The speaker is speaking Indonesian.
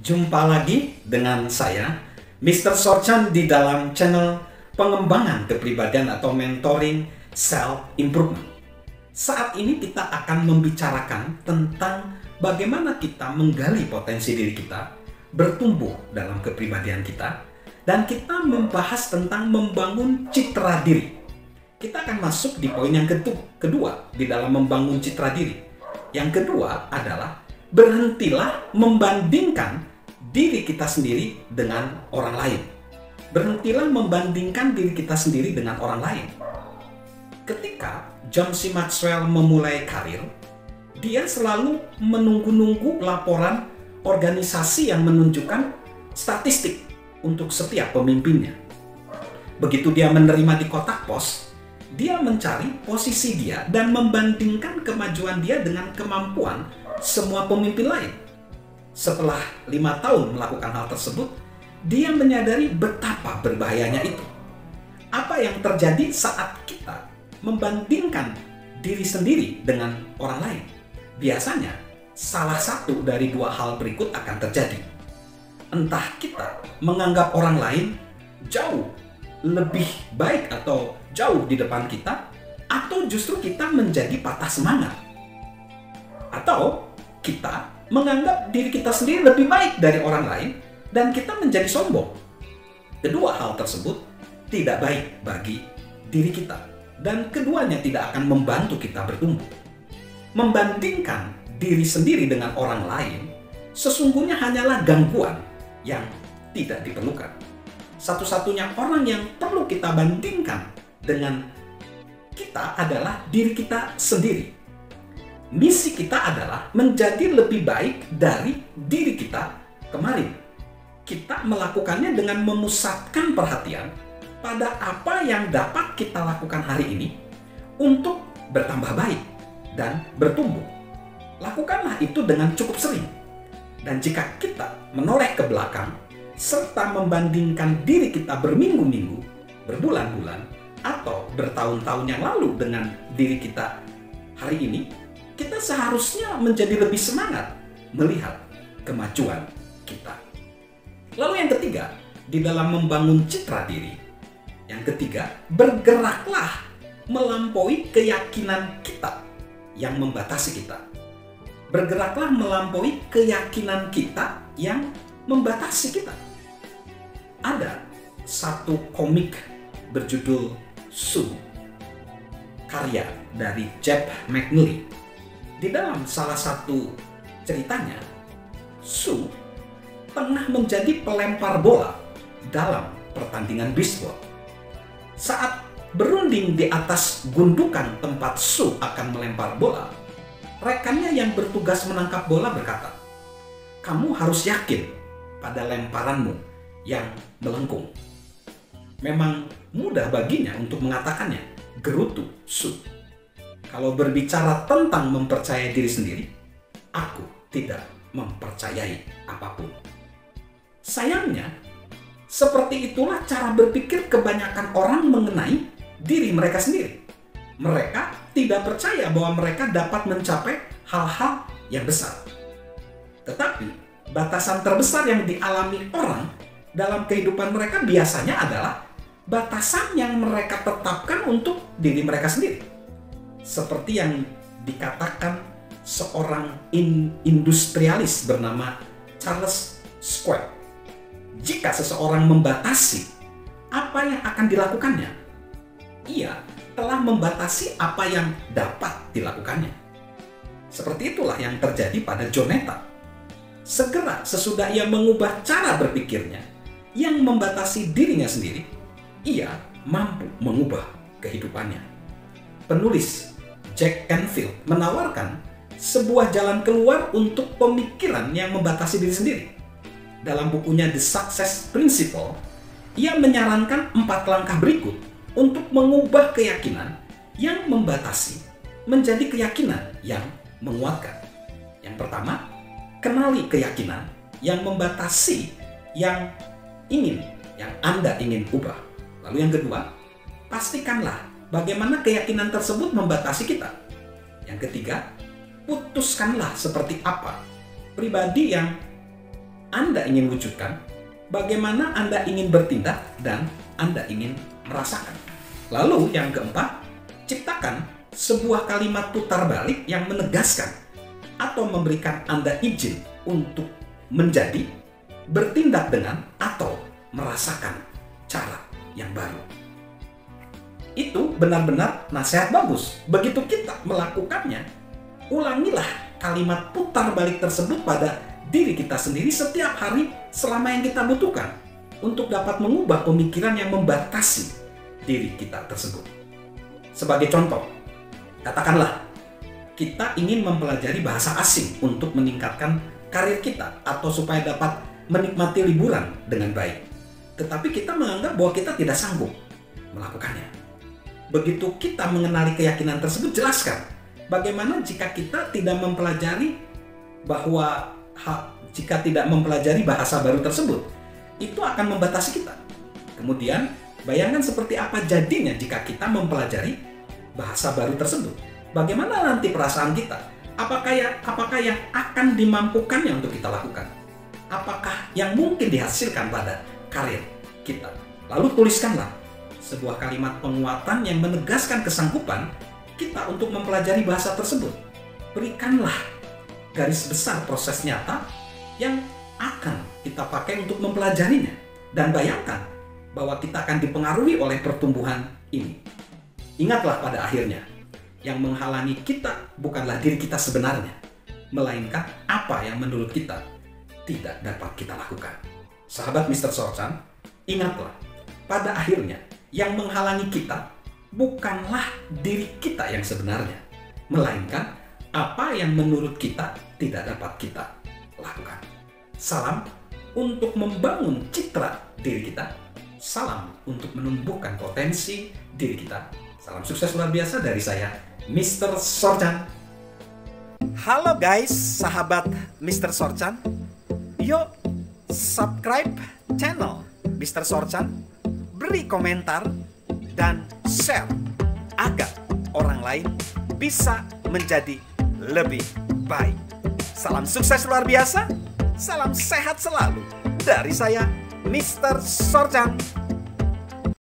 Jumpa lagi dengan saya, Mr. Sorchan, di dalam channel pengembangan kepribadian atau mentoring self-improvement. Saat ini kita akan membicarakan tentang bagaimana kita menggali potensi diri kita, bertumbuh dalam kepribadian kita, dan kita membahas tentang membangun citra diri. Kita akan masuk di poin yang kedua di dalam membangun citra diri. Yang kedua adalah berhentilah membandingkan diri kita sendiri dengan orang lain. Berhentilah membandingkan diri kita sendiri dengan orang lain. Ketika John C. Maxwell memulai karir, dia selalu menunggu-nunggu laporan organisasi yang menunjukkan statistik untuk setiap pemimpinnya. Begitu dia menerima di kotak pos, dia mencari posisi dia dan membandingkan kemajuan dia dengan kemampuan semua pemimpin lain. Setelah 5 tahun melakukan hal tersebut, dia menyadari betapa berbahayanya itu. Apa yang terjadi saat kita membandingkan diri sendiri dengan orang lain? Biasanya, salah satu dari dua hal berikut akan terjadi. Entah kita menganggap orang lain jauh lebih baik atau jauh di depan kita, atau justru kita menjadi patah semangat. Atau kita menganggap diri kita sendiri lebih baik dari orang lain dan kita menjadi sombong. Kedua hal tersebut tidak baik bagi diri kita dan keduanya tidak akan membantu kita bertumbuh. Membandingkan diri sendiri dengan orang lain sesungguhnya hanyalah gangguan yang tidak diperlukan. Satu-satunya orang yang perlu kita bandingkan dengan kita adalah diri kita sendiri. Misi kita adalah menjadi lebih baik dari diri kita kemarin. Kita melakukannya dengan memusatkan perhatian pada apa yang dapat kita lakukan hari ini untuk bertambah baik dan bertumbuh. Lakukanlah itu dengan cukup sering. Dan jika kita menoleh ke belakang serta membandingkan diri kita berminggu-minggu, berbulan-bulan, atau bertahun-tahun yang lalu dengan diri kita hari ini, kita seharusnya menjadi lebih semangat melihat kemajuan kita. Lalu yang ketiga, di dalam membangun citra diri, yang ketiga, bergeraklah melampaui keyakinan kita yang membatasi kita. Bergeraklah melampaui keyakinan kita yang membatasi kita. Ada satu komik berjudul Sue, karya dari Jeff McNeely. Di dalam salah satu ceritanya, Sue tengah menjadi pelempar bola dalam pertandingan bisbol. Saat berunding di atas gundukan tempat Sue akan melempar bola, rekannya yang bertugas menangkap bola berkata, "Kamu harus yakin pada lemparanmu yang melengkung." Memang mudah baginya untuk mengatakannya, gerutu Sue. Kalau berbicara tentang mempercayai diri sendiri, aku tidak mempercayai apapun. Sayangnya, seperti itulah cara berpikir kebanyakan orang mengenai diri mereka sendiri. Mereka tidak percaya bahwa mereka dapat mencapai hal-hal yang besar. Tetapi, batasan terbesar yang dialami orang dalam kehidupan mereka biasanya adalah batasan yang mereka tetapkan untuk diri mereka sendiri. Seperti yang dikatakan seorang industrialis bernama Charles Schwab. Jika seseorang membatasi apa yang akan dilakukannya, ia telah membatasi apa yang dapat dilakukannya. Seperti itulah yang terjadi pada Jonathan. Segera sesudah ia mengubah cara berpikirnya yang membatasi dirinya sendiri, ia mampu mengubah kehidupannya. Penulis Jack Canfield menawarkan sebuah jalan keluar untuk pemikiran yang membatasi diri sendiri. Dalam bukunya The Success Principle, ia menyarankan 4 langkah berikut untuk mengubah keyakinan yang membatasi menjadi keyakinan yang menguatkan. Yang pertama, kenali keyakinan yang membatasi yang Anda ingin ubah. Lalu yang kedua, pastikanlah bagaimana keyakinan tersebut membatasi kita. Yang ketiga, putuskanlah seperti apa pribadi yang Anda ingin wujudkan, bagaimana Anda ingin bertindak, dan Anda ingin merasakan. Lalu yang keempat, ciptakan sebuah kalimat putar balik yang menegaskan atau memberikan Anda izin untuk menjadi, bertindak dengan, atau merasakan cara yang baru. Itu benar-benar nasihat bagus. Begitu kita melakukannya, ulangilah kalimat putar balik tersebut pada diri kita sendiri setiap hari selama yang kita butuhkan untuk dapat mengubah pemikiran yang membatasi diri kita tersebut. Sebagai contoh, katakanlah kita ingin mempelajari bahasa asing untuk meningkatkan karir kita atau supaya dapat menikmati liburan dengan baik. Tetapi kita menganggap bahwa kita tidak sanggup melakukannya. Begitu kita mengenali keyakinan tersebut, jelaskan bagaimana jika kita tidak mempelajari jika tidak mempelajari bahasa baru tersebut, itu akan membatasi kita. Kemudian, bayangkan seperti apa jadinya jika kita mempelajari bahasa baru tersebut. Bagaimana nanti perasaan kita? Apakah yang akan dimampukannya untuk kita lakukan? Apakah yang mungkin dihasilkan pada karir kita? Lalu tuliskanlah sebuah kalimat penguatan yang menegaskan kesanggupan kita untuk mempelajari bahasa tersebut. Berikanlah garis besar proses nyata yang akan kita pakai untuk mempelajarinya. Dan bayangkan bahwa kita akan dipengaruhi oleh pertumbuhan ini. Ingatlah pada akhirnya, yang menghalangi kita bukanlah diri kita sebenarnya, melainkan apa yang menurut kita tidak dapat kita lakukan. Sahabat Mr. Sorchan, ingatlah, pada akhirnya yang menghalangi kita bukanlah diri kita yang sebenarnya, melainkan apa yang menurut kita tidak dapat kita lakukan. Salam untuk membangun citra diri kita. Salam untuk menumbuhkan potensi diri kita. Salam sukses luar biasa dari saya, Mr. Sorchan. Halo guys, sahabat Mr. Sorchan. Yuk subscribe channel Mr. Sorchan, beri komentar, dan share agar orang lain bisa menjadi lebih baik. Salam sukses luar biasa, salam sehat selalu dari saya, Mr. Sorchan.